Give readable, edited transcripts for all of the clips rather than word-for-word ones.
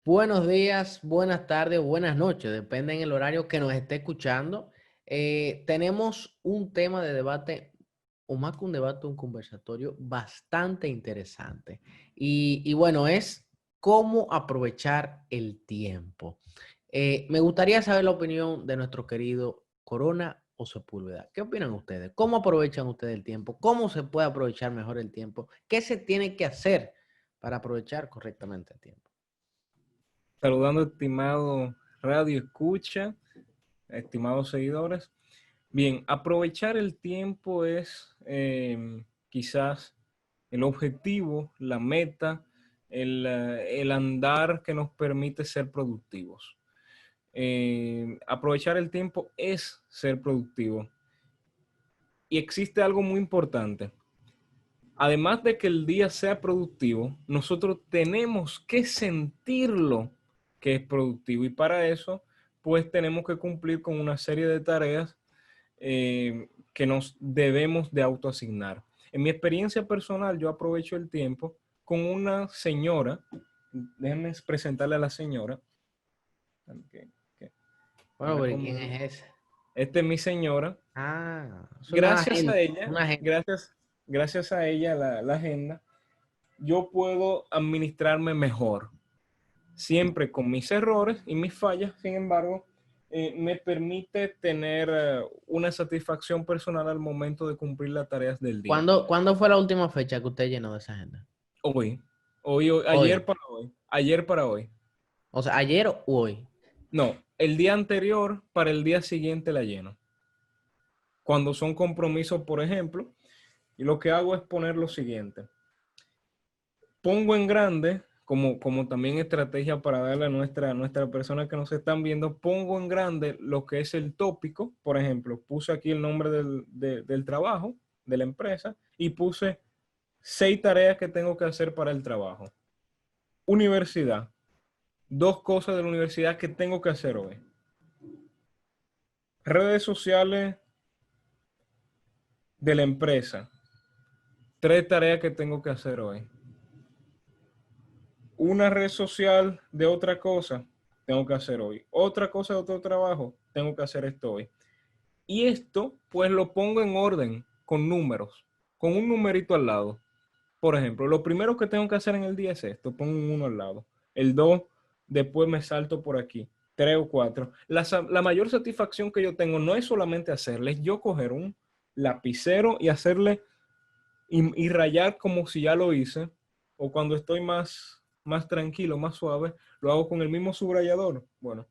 Buenos días, buenas tardes o buenas noches, depende en el horario que nos esté escuchando. Tenemos un tema de debate, o más que un debate, un conversatorio bastante interesante. Y bueno, es cómo aprovechar el tiempo. Me gustaría saber la opinión de nuestro querido Corona o Sepúlveda. ¿Qué opinan ustedes? ¿Cómo aprovechan ustedes el tiempo? ¿Cómo se puede aprovechar mejor el tiempo? ¿Qué se tiene que hacer para aprovechar correctamente el tiempo? Saludando, estimado Radio Escucha, estimados seguidores. Bien, aprovechar el tiempo es quizás el objetivo, la meta, el andar que nos permite ser productivos. Aprovechar el tiempo es ser productivo. Y existe algo muy importante. Además de que el día sea productivo, nosotros tenemos que sentirlo que es productivo. Y para eso, pues tenemos que cumplir con una serie de tareas que nos debemos de autoasignar. En mi experiencia personal, yo aprovecho el tiempo con una señora. Déjenme presentarle a la señora. Que, que Bueno, anda pero ¿quién conmigo. es ese? Esta es mi señora. Ah, es una Gracias a agenda, ella, una agenda. gracias a ella, la agenda, yo puedo administrarme mejor, siempre con mis errores y mis fallas. Sin embargo, me permite tener una satisfacción personal al momento de cumplir las tareas del día. ¿Cuándo fue la última fecha que usted llenó de esa agenda? Hoy, Hoy. ayer para hoy. O sea, ayer o hoy. No, el día anterior para el día siguiente la lleno. Cuando son compromisos, por ejemplo, y lo que hago es poner lo siguiente. Pongo en grande, como también estrategia para darle a nuestra persona que nos están viendo, pongo en grande lo que es el tópico. Por ejemplo, puse aquí el nombre del trabajo, de la empresa, y puse 6 tareas que tengo que hacer para el trabajo. Universidad, 2 cosas de la universidad que tengo que hacer hoy. Redes sociales de la empresa, 3 tareas que tengo que hacer hoy. Una red social de otra cosa, tengo que hacer hoy. Otra cosa de otro trabajo, tengo que hacer esto hoy. Y esto, pues lo pongo en orden con números, con un numerito al lado. Por ejemplo, lo primero que tengo que hacer en el día es esto, pongo un 1 al lado. El 2, después me salto por aquí. 3 o 4. La mayor satisfacción que yo tengo no es solamente hacerle, es yo coger un lapicero y hacerle y rayar como si ya lo hice. O cuando estoy más tranquilo, más suave, lo hago con el mismo subrayador. Bueno,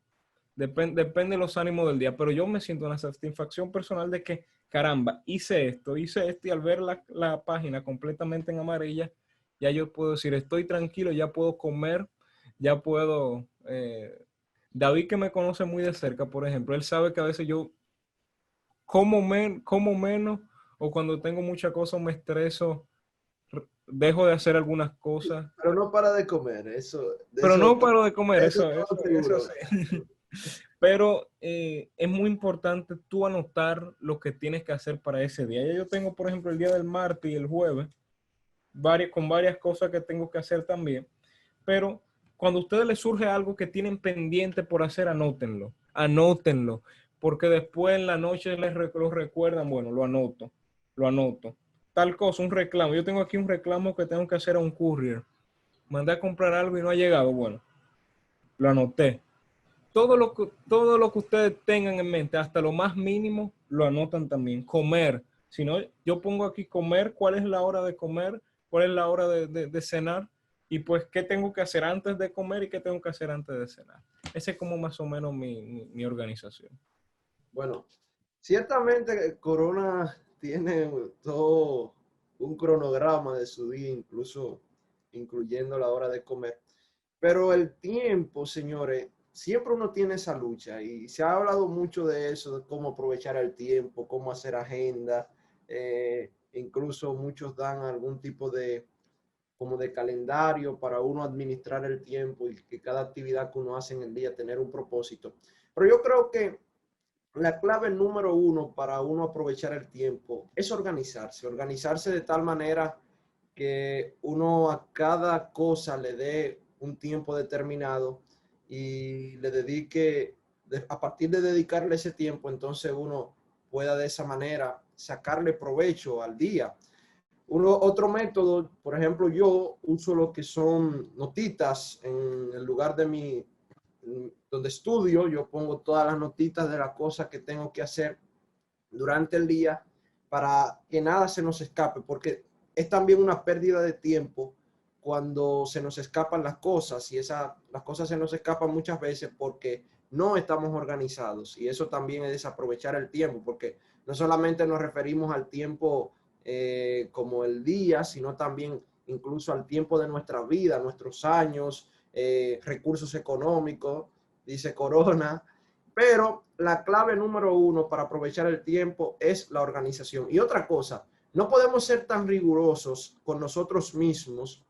depende de los ánimos del día, pero yo me siento una satisfacción personal de que, caramba, hice esto, y al ver la página completamente en amarilla, ya yo puedo decir, estoy tranquilo, ya puedo comer, ya puedo... David, que me conoce muy de cerca, por ejemplo, él sabe que a veces yo como menos, o cuando tengo mucha cosa me estreso, dejo de hacer algunas cosas, Pero no para de comer, pero no paro de comer, eso eso seguro. sí. Pero es muy importante tú anotar lo que tienes que hacer para ese día. Ya yo tengo, por ejemplo, el día del martes y el jueves, con varias cosas que tengo que hacer también. Pero cuando a ustedes les surge algo que tienen pendiente por hacer, anótenlo, porque después en la noche lo recuerdan. Bueno, lo anoto. Tal cosa, un reclamo. Yo tengo aquí un reclamo que tengo que hacer a un courier. Mandé a comprar algo y no ha llegado. Bueno, lo anoté. Todo lo que ustedes tengan en mente, hasta lo más mínimo, lo anotan también. Comer. Si no, yo pongo aquí comer, cuál es la hora de comer, cuál es la hora de cenar, y pues qué tengo que hacer antes de comer y qué tengo que hacer antes de cenar. Ese es como más o menos mi organización. Bueno, ciertamente Corona tiene todo un cronograma de su día, incluso incluyendo la hora de comer. Pero el tiempo, señores, siempre uno tiene esa lucha y se ha hablado mucho de eso, de cómo aprovechar el tiempo, cómo hacer agenda. Incluso muchos dan algún tipo de como de calendario para uno administrar el tiempo y que cada actividad que uno hace en el día tener un propósito. Pero yo creo que la clave número uno para uno aprovechar el tiempo es organizarse de tal manera que uno a cada cosa le dé un tiempo determinado y le dedique, a partir de dedicarle ese tiempo, entonces uno pueda de esa manera sacarle provecho al día. Otro método, por ejemplo, yo uso lo que son notitas en el lugar de donde estudio. Yo pongo todas las notitas de las cosas que tengo que hacer durante el día para que nada se nos escape, porque es también una pérdida de tiempo cuando se nos escapan las cosas, y las cosas se nos escapan muchas veces porque no estamos organizados, y eso también es desaprovechar el tiempo, porque no solamente nos referimos al tiempo como el día, sino también incluso al tiempo de nuestra vida, nuestros años, recursos económicos, dice Corona. Pero la clave número uno para aprovechar el tiempo es la organización. Y otra cosa, no podemos ser tan rigurosos con nosotros mismos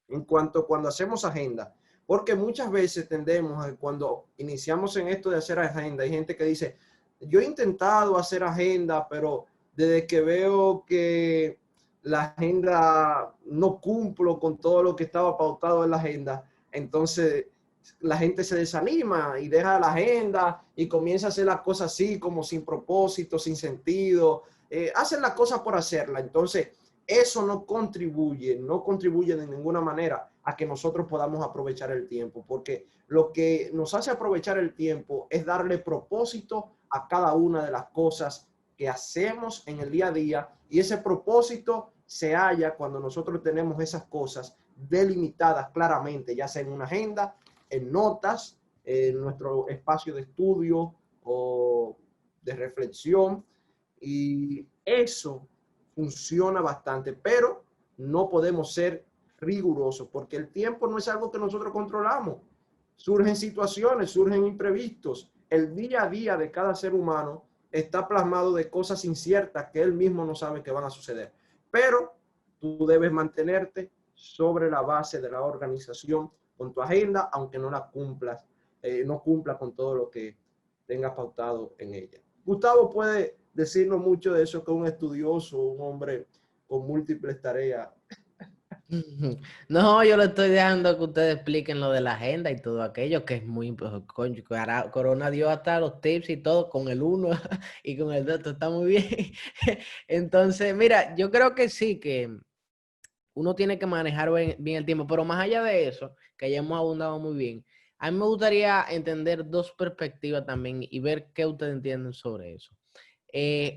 en cuanto cuando hacemos agenda, porque muchas veces tendemos a, cuando iniciamos en esto de hacer agenda, hay gente que dice, yo he intentado hacer agenda, pero desde que veo que la agenda no cumplo con todo lo que estaba pautado en la agenda, entonces la gente se desanima y deja la agenda y comienza a hacer las cosas así, como sin propósito, sin sentido. Hacen las cosas por hacerla. Entonces, eso no contribuye de ninguna manera a que nosotros podamos aprovechar el tiempo, porque lo que nos hace aprovechar el tiempo es darle propósito a cada una de las cosas que hacemos en el día a día, y ese propósito se halla cuando nosotros tenemos esas cosas delimitadas claramente, ya sea en una agenda, en notas, en nuestro espacio de estudio o de reflexión, y eso funciona bastante, pero no podemos ser rigurosos porque el tiempo no es algo que nosotros controlamos. Surgen situaciones, surgen imprevistos. El día a día de cada ser humano está plasmado de cosas inciertas que él mismo no sabe que van a suceder. Pero tú debes mantenerte sobre la base de la organización con tu agenda, aunque no la cumplas, no cumpla con todo lo que tengas pautado en ella. Gustavo puede decirnos mucho de eso, que es un estudioso, un hombre con múltiples tareas. No, yo le estoy dejando que ustedes expliquen lo de la agenda y todo aquello, que es muy importante. Corona dio hasta los tips y todo con el uno y con el 2, está muy bien. Entonces, mira, yo creo que sí, que uno tiene que manejar bien el tiempo, pero más allá de eso, que ya hemos abundado muy bien, a mí me gustaría entender dos perspectivas también y ver qué ustedes entienden sobre eso.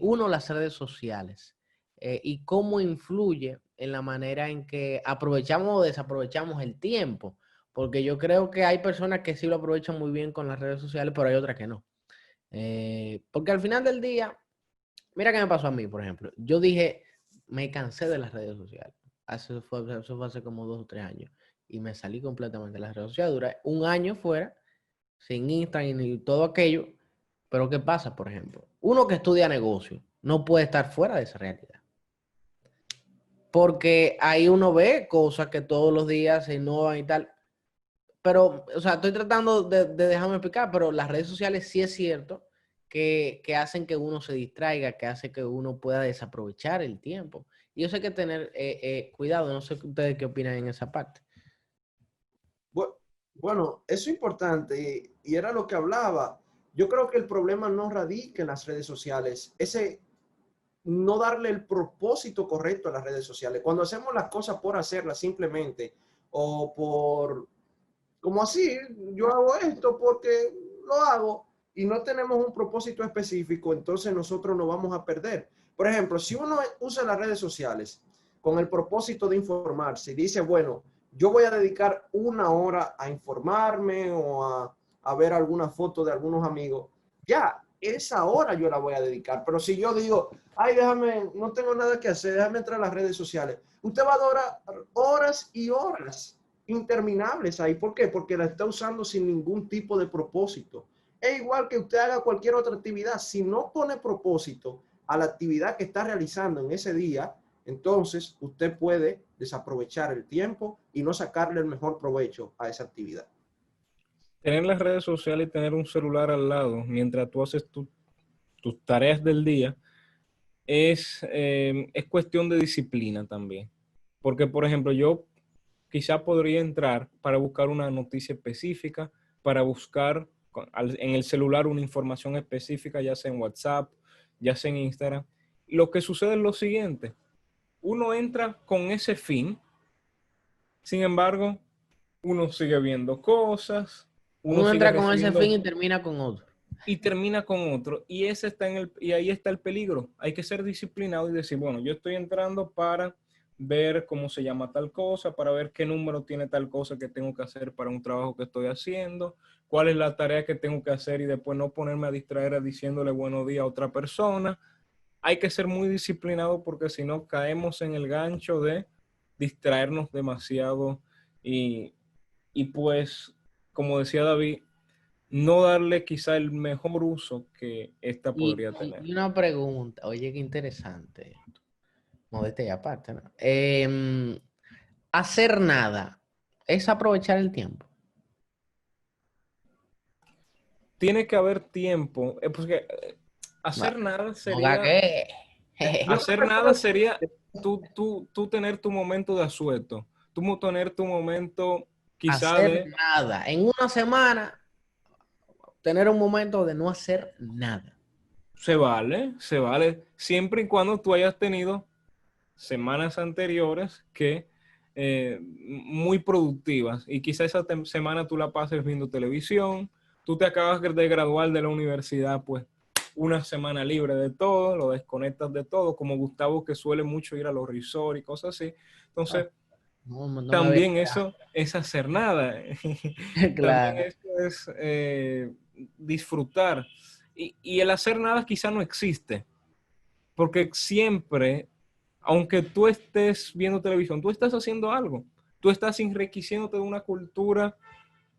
Uno, las redes sociales y cómo influye en la manera en que aprovechamos o desaprovechamos el tiempo, porque yo creo que hay personas que sí lo aprovechan muy bien con las redes sociales, pero hay otras que no. Porque al final del día, mira qué me pasó a mí, por ejemplo. Yo dije, me cansé de las redes sociales. Eso fue hace como 2 o 3 años. Y me salí completamente de las redes sociales. Duré un año fuera, sin Instagram y todo aquello. Pero ¿qué pasa, por ejemplo? Uno que estudia negocio no puede estar fuera de esa realidad. Porque ahí uno ve cosas que todos los días se innovan y tal. Pero, o sea, estoy tratando de dejarme explicar, pero las redes sociales sí es cierto que hacen que uno se distraiga, que hace que uno pueda desaprovechar el tiempo. Y eso hay que tener cuidado. No sé ustedes qué opinan en esa parte. Bueno, eso es importante y era lo que hablaba. Yo creo que el problema no radica en las redes sociales, ese no darle el propósito correcto a las redes sociales. Cuando hacemos las cosas por hacerlas simplemente o por, como así, yo hago esto porque lo hago y no tenemos un propósito específico, entonces nosotros nos vamos a perder. Por ejemplo, si uno usa las redes sociales con el propósito de informarse y dice, bueno, yo voy a dedicar 1 hora a informarme o a ver alguna foto de algunos amigos, ya, esa hora yo la voy a dedicar. Pero si yo digo, ay, déjame, no tengo nada que hacer, déjame entrar a las redes sociales, usted va a durar horas y horas interminables ahí. ¿Por qué? Porque la está usando sin ningún tipo de propósito. Es igual que usted haga cualquier otra actividad. Si no pone propósito a la actividad que está realizando en ese día, entonces usted puede desaprovechar el tiempo y no sacarle el mejor provecho a esa actividad. Tener las redes sociales y tener un celular al lado mientras tú haces tus tareas del día es cuestión de disciplina también. Porque, por ejemplo, yo quizá podría entrar para buscar una noticia específica, para buscar en el celular una información específica, ya sea en WhatsApp, ya sea en Instagram. Lo que sucede es lo siguiente: uno entra con ese fin, sin embargo, uno sigue viendo cosas, uno Uno sigue entra con ese fin recibiendo y termina con otro. y termina con otro. Y ese está y ahí está el peligro. Hay que ser disciplinado y decir, bueno, yo estoy entrando para ver cómo se llama tal cosa, para ver qué número tiene tal cosa que tengo que hacer para un trabajo que estoy haciendo, cuál es la tarea que tengo que hacer, y después no ponerme a distraer diciéndole buenos días a otra persona. Hay que ser muy disciplinado, porque si no caemos en el gancho de distraernos demasiado y pues, como decía David, no darle quizá el mejor uso que esta podría tener. Y una pregunta, oye, qué interesante esto. Modestia y aparte, ¿no? Hacer nada es aprovechar el tiempo. Tiene que haber tiempo, porque Va, hacer nada no sería, gagué. Yo hacer creo nada que sería tú tener tu momento de asueto, tú tener tu momento quizá Hacer de, nada. En una semana, tener un momento de no hacer nada. se vale, siempre y cuando tú hayas tenido semanas anteriores que muy productivas, y quizá esa semana tú la pases viendo televisión, tú te acabas de graduar de la universidad, pues una semana libre de todo, lo desconectas de todo, como Gustavo, que suele mucho ir a los resorts y cosas así. Ah, Entonces, no me había también eso es hacer nada. También claro. eso es disfrutar. Y el hacer nada quizá no existe, porque siempre, aunque tú estés viendo televisión, tú estás haciendo algo. Tú estás enriqueciéndote de una cultura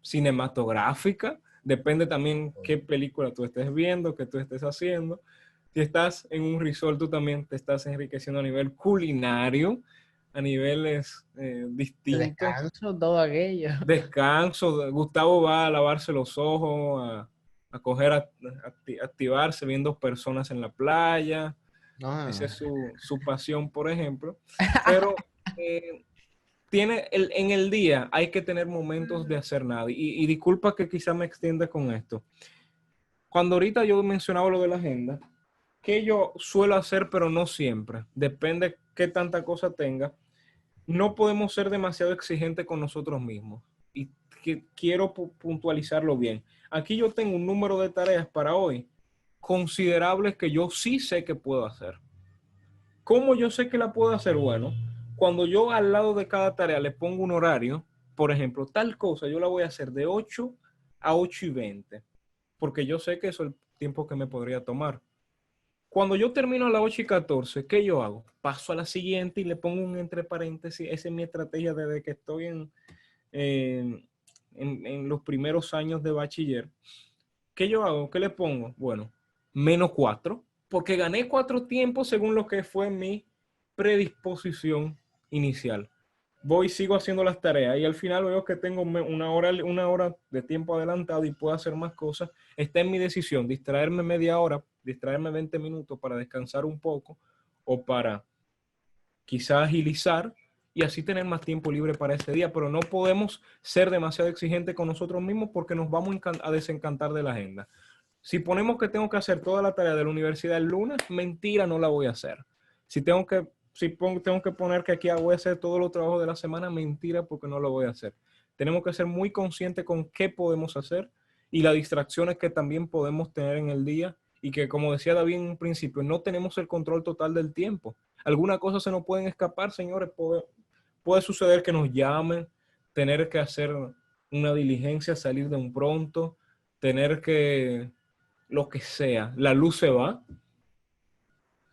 cinematográfica. Depende también qué película tú estés viendo, qué tú estés haciendo. Si estás en un resort, tú también te estás enriqueciendo a nivel culinario, a niveles De distintos. descanso, todo aquello. Descanso. Gustavo va a lavarse los ojos, a coger, activarse viendo personas en la playa. Esa No. es su pasión, por ejemplo. Pero eh, en el día hay que tener momentos de hacer nada. Y disculpa que quizá me extienda con esto. Cuando ahorita yo mencionaba lo de la agenda, que yo suelo hacer, pero no siempre. Depende qué tanta cosa tenga. No podemos ser demasiado exigentes con nosotros mismos. Y quiero puntualizarlo bien. Aquí yo tengo un número de tareas para hoy considerables que yo sí sé que puedo hacer. ¿Cómo yo sé que la puedo hacer? Bueno, cuando yo al lado de cada tarea le pongo un horario, por ejemplo, tal cosa yo la voy a hacer de 8 a 8:20, porque yo sé que eso es el tiempo que me podría tomar. Cuando yo termino a las 8:14, ¿qué yo hago? Paso a la siguiente y le pongo un entre paréntesis. Esa es mi estrategia desde que estoy en, en los primeros años de bachiller. ¿Qué yo hago? ¿Qué le pongo? Bueno, -4, porque gané 4 tiempos según lo que fue mi predisposición inicial. Voy, sigo haciendo las tareas y al final veo que tengo una hora de tiempo adelantado y puedo hacer más cosas. Está en mi decisión distraerme media hora, distraerme 20 minutos para descansar un poco, o para quizás agilizar y así tener más tiempo libre para ese día. Pero no podemos ser demasiado exigentes con nosotros mismos, porque nos vamos a desencantar de la agenda. Si ponemos que tengo que hacer toda la tarea de la universidad el lunes, mentira, no la voy a hacer. Tengo que poner que aquí voy a hacer todos los trabajos de la semana, mentira, porque no lo voy a hacer. Tenemos que ser muy conscientes con qué podemos hacer y las distracciones que también podemos tener en el día, y que, como decía David en un principio, no tenemos el control total del tiempo. Algunas cosas se nos pueden escapar, señores. Puede suceder que nos llamen, tener que hacer una diligencia, salir de un pronto, tener que lo que sea, la luz se va.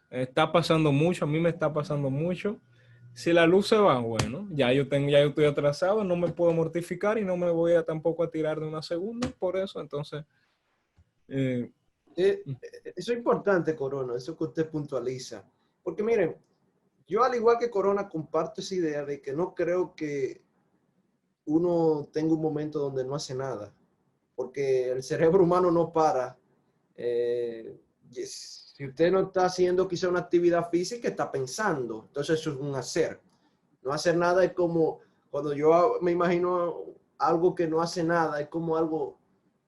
Está pasando mucho, a mí me está pasando mucho. Si la luz se va, bueno, ya yo estoy atrasado, no me puedo mortificar y no me voy a tampoco a tirar de una segunda por eso. Entonces, eh, eh, eso es importante, Corona, eso que usted puntualiza. Porque miren, yo al igual que Corona comparto esa idea de que no creo que uno tenga un momento donde no hace nada, porque el cerebro humano no para. Si usted no está haciendo quizá una actividad física, está pensando. Entonces eso es un hacer. No hacer nada es como Cuando yo me imagino algo que no hace nada, es como algo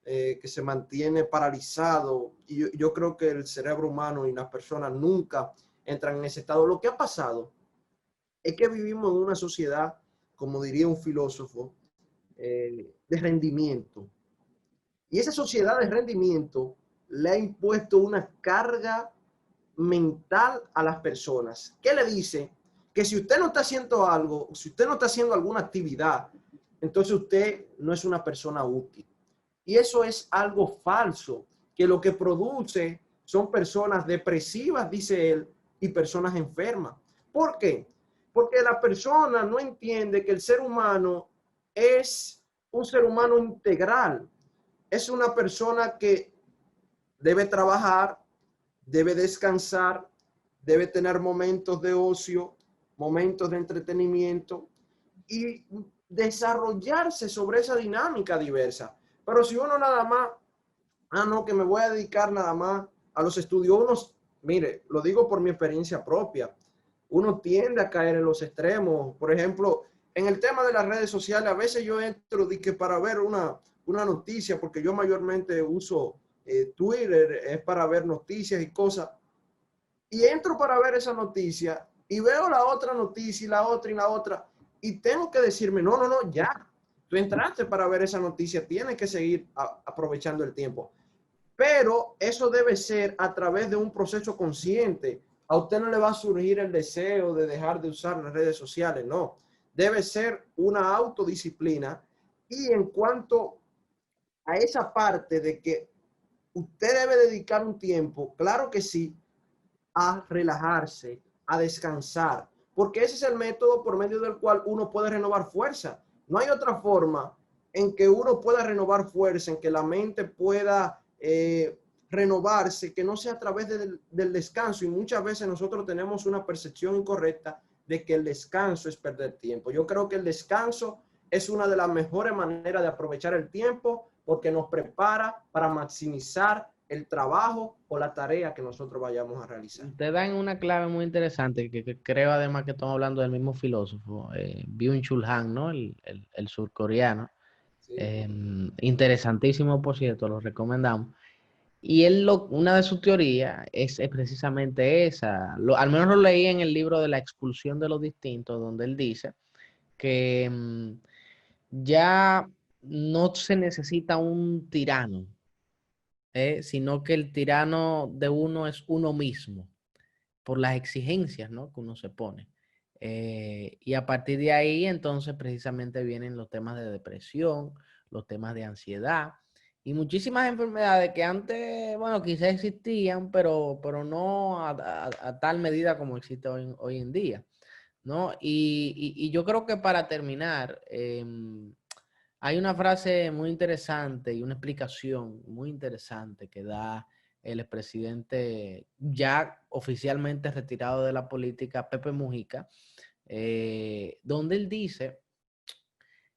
que se mantiene paralizado. Y yo creo que el cerebro humano y las personas nunca entran en ese estado. Lo que ha pasado es que vivimos en una sociedad, como diría un filósofo, de rendimiento. Y esa sociedad de rendimiento le ha impuesto una carga mental a las personas. ¿Qué le dice? Que si usted no está haciendo algo, si usted no está haciendo alguna actividad, entonces usted no es una persona útil. Y eso es algo falso, que lo que produce son personas depresivas, dice él, y personas enfermas. ¿Por qué? Porque la persona no entiende que el ser humano es un ser humano integral. Es una persona que debe trabajar, debe descansar, debe tener momentos de ocio, momentos de entretenimiento y desarrollarse sobre esa dinámica diversa. Pero si uno nada más, no, que me voy a dedicar nada más a los estudios, uno, mire, lo digo por mi experiencia propia, uno tiende a caer en los extremos. Por ejemplo, en el tema de las redes sociales, a veces yo entro para ver una noticia, porque yo mayormente uso Twitter, es para ver noticias y cosas, y entro para ver esa noticia y veo la otra noticia y la otra y la otra, y tengo que decirme, no, no, no, ya, tú entraste para ver esa noticia, tienes que seguir aprovechando el tiempo. Pero eso debe ser a través de un proceso consciente. A usted no le va a surgir el deseo de dejar de usar las redes sociales, no. Debe ser una autodisciplina. Y en cuanto a esa parte de que usted debe dedicar un tiempo, claro que sí, a relajarse, a descansar, porque ese es el método por medio del cual uno puede renovar fuerza. No hay otra forma en que uno pueda renovar fuerza, en que la mente pueda renovarse, que no sea a través del descanso. Y muchas veces nosotros tenemos una percepción incorrecta de que el descanso es perder tiempo. Yo creo que el descanso es una de las mejores maneras de aprovechar el tiempo, porque nos prepara para maximizar el trabajo o la tarea que nosotros vayamos a realizar. Te dan una clave muy interesante que creo además que estamos hablando del mismo filósofo, Byung-Chul Han, ¿no? El surcoreano. Sí. Interesantísimo, por cierto, lo recomendamos. Y una de sus teorías es precisamente esa. Al menos lo leí en el libro de La expulsión de los distintos, donde él dice que ya no se necesita un tirano, sino que el tirano de uno es uno mismo, por las exigencias, ¿no?, que uno se pone. Y a partir de ahí, entonces, precisamente vienen los temas de depresión, los temas de ansiedad y muchísimas enfermedades que antes, bueno, quizás existían, pero no a tal medida como existe hoy en día, ¿no? Y yo creo que para terminar, hay una frase muy interesante y una explicación muy interesante que da el expresidente ya oficialmente retirado de la política, Pepe Mujica, donde él dice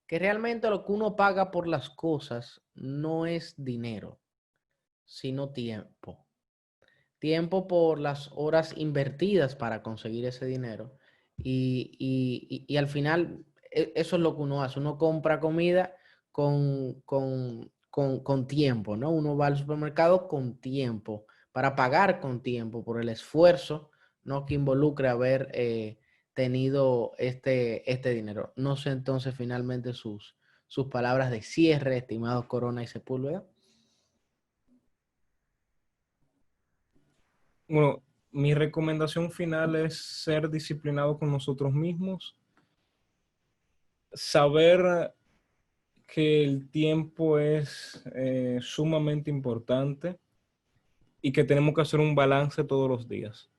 que realmente lo que uno paga por las cosas no es dinero, sino tiempo. Tiempo por las horas invertidas para conseguir ese dinero. Y al final eso es lo que uno hace. Uno compra comida con tiempo, ¿no? Uno va al supermercado con tiempo, para pagar con tiempo por el esfuerzo, ¿no?, que involucra haber tenido este dinero. No sé entonces finalmente sus palabras de cierre, estimados Corona y Sepúlveda. Bueno, mi recomendación final es ser disciplinado con nosotros mismos, saber que el tiempo es sumamente importante y que tenemos que hacer un balance todos los días.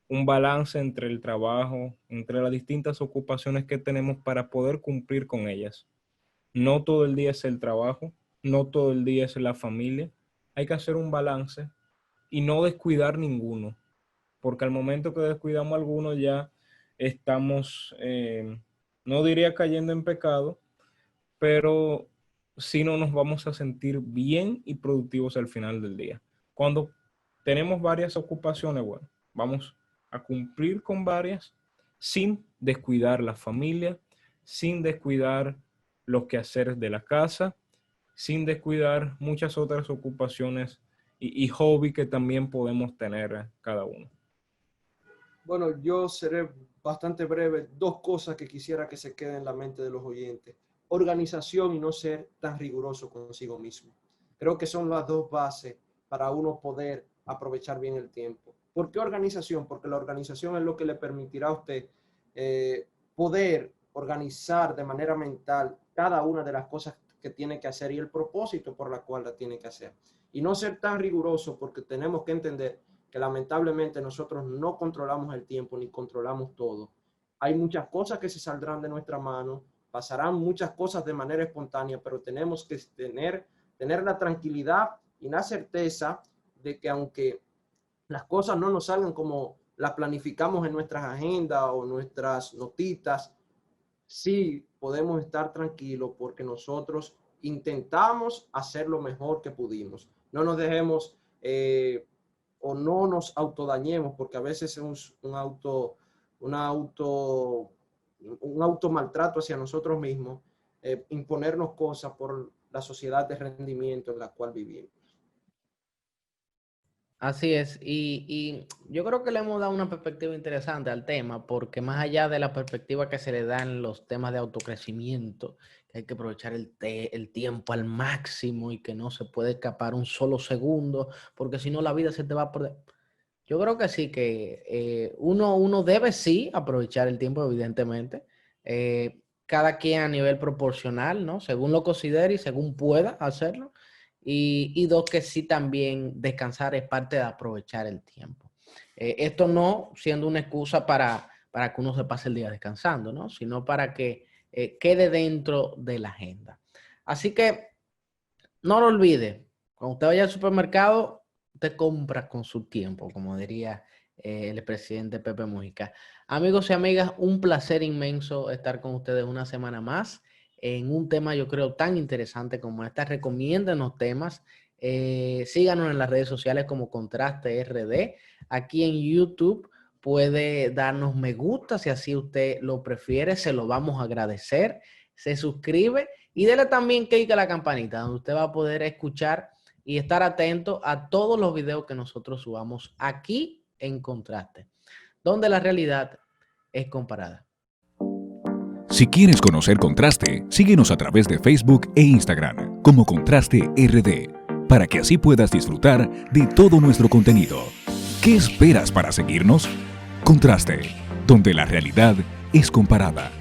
Un balance entre el trabajo, entre las distintas ocupaciones que tenemos para poder cumplir con ellas. No todo el día es el trabajo, no todo el día es la familia. Hay que hacer un balance y no descuidar ninguno, porque al momento que descuidamos alguno ya estamos, no diría cayendo en pecado, pero sí no nos vamos a sentir bien y productivos al final del día. Cuando tenemos varias ocupaciones, bueno, vamos a cumplir con varias sin descuidar la familia, sin descuidar los quehaceres de la casa, sin descuidar muchas otras ocupaciones y hobby que también podemos tener cada uno. Bueno, yo seré bastante breve. 2 cosas que quisiera que se queden en la mente de los oyentes. Organización y no ser tan riguroso consigo mismo. Creo que son las 2 bases para uno poder aprovechar bien el tiempo. ¿Por qué organización? Porque la organización es lo que le permitirá a usted poder organizar de manera mental cada una de las cosas que tiene que hacer y el propósito por la cual la tiene que hacer. Y no ser tan riguroso, porque tenemos que entender que lamentablemente nosotros no controlamos el tiempo ni controlamos todo. Hay muchas cosas que se saldrán de nuestra mano, pasarán muchas cosas de manera espontánea, pero tenemos que tener la tranquilidad y la certeza de que aunque las cosas no nos salgan como las planificamos en nuestras agendas o nuestras notitas, sí podemos estar tranquilos porque nosotros intentamos hacer lo mejor que pudimos. No nos dejemos o no nos autodañemos, porque a veces es un auto maltrato hacia nosotros mismos, imponernos cosas por la sociedad de rendimiento en la cual vivimos. Así es, y yo creo que le hemos dado una perspectiva interesante al tema, porque más allá de la perspectiva que se le da en los temas de autocrecimiento, que hay que aprovechar el tiempo al máximo y que no se puede escapar un solo segundo, porque si no la vida se te va por... Yo creo que sí, que uno debe sí aprovechar el tiempo, evidentemente, cada quien a nivel proporcional, ¿no? Según lo considere y según pueda hacerlo. Y 2, que sí también descansar es parte de aprovechar el tiempo. Esto no siendo una excusa para que uno se pase el día descansando, ¿no? Sino para que quede dentro de la agenda. Así que no lo olvide, cuando usted vaya al supermercado, usted compra con su tiempo, como diría el presidente Pepe Mujica. Amigos y amigas, un placer inmenso estar con ustedes una semana más en un tema, yo creo, tan interesante como esta. Recomiéndenos temas. Síganos en las redes sociales como Contraste RD. Aquí en YouTube puede darnos me gusta si así usted lo prefiere. Se lo vamos a agradecer. Se suscribe y dele también click a la campanita, donde usted va a poder escuchar y estar atento a todos los videos que nosotros subamos aquí en Contraste, donde la realidad es comparada. Si quieres conocer Contraste, síguenos a través de Facebook e Instagram como Contraste RD, para que así puedas disfrutar de todo nuestro contenido. ¿Qué esperas para seguirnos? Contraste, donde la realidad es comparada.